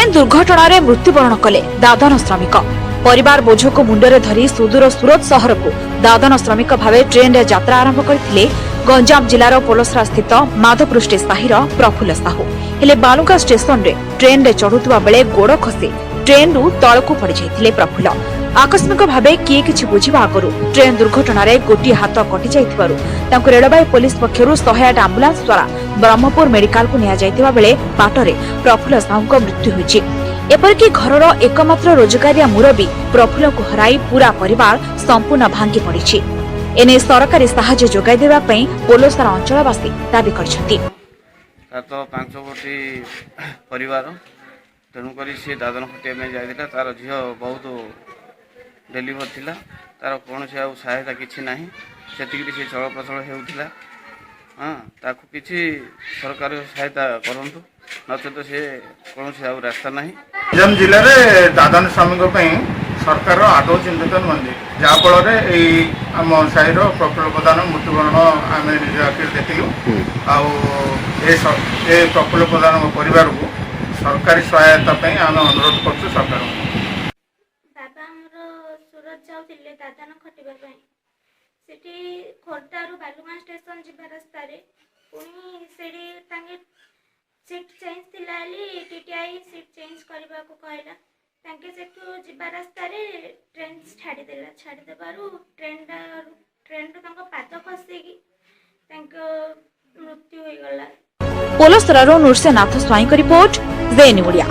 Train दुर्घटना मृत्युवरण कले दादन श्रमिक। परिवार बोझ को मुंडरे धरी सुदूर सूरत सहर को दादन श्रमिक भाव ट्रेन रे यात्रा आरंभ करथिले गंजाम जिलार पोलसरा स्थित माधवपृष्टि साहिर प्रफुल्ल साहू। हेले बालुगा स्टेशन रे ट्रेन रे चढ़ुवा बेले गोड़ खसी ट्रेन रु तलकू पड़ जाइथिले प्रफुल्ल। आकस्मिक भावे किए किछि बुझिबा आगरु ट्रेन दुर्घटना रे गोटी हाथ कटि जाइथिबारु तांको रेलवे पुलिस पक्षरु 108 एम्बुलेंस द्वारा ब्रह्मपुर मेडिकल को निया जाइथिबा बेले बाटरे प्रफुल्ल साहूको मृत्यु होइछि। एपरिक घरर एकमात्र रोजगारिया मुरबी प्रफुल्ल को हराई पूरा परिवार संपूर्ण भांगी पड़िछि। एने सरकारी साहाय्य जोगाई देबा पई पोलसरा अंचलवासी दाबी करछथि। तो 5 कोटी परिवार तेणुक सी दादन खटिया में जाइला तार झील बहुत डेलीवर थिला तार कौन से सहायता किसी ना से चल प्रचल होता। हाँ ताकू किसी सरकार सहायता करंतु नचे तो सी कौन से रास्ता ना। गंजाम जिले में दादन श्रमिक सरकार आदौ चिंतित नुहति जहाँफल आम साहिर प्रफुल्ल प्रधान मृत्युवरण आम निज आखिर देखिलु। प्रफुल्ल प्रधान परिवार को सरकारी सहायता आम अनुरोध कर सरकार। बाबा सूरत जाऊे दादन खटिया खोर्धारू बालुगाँ स्टेशन जा रास्तार पुणी से सीट चेंज थिला टीटीआई सीट चेंज करने को कहला जा रास्तार ट्रेन छाड़देला छाड़देबारू ट्रेन पाद खसिकी मृत्यु हो गला। पोलसरारो नृसिंहनाथ स्वाईं रिपोर्ट जेएनयू ओडिया।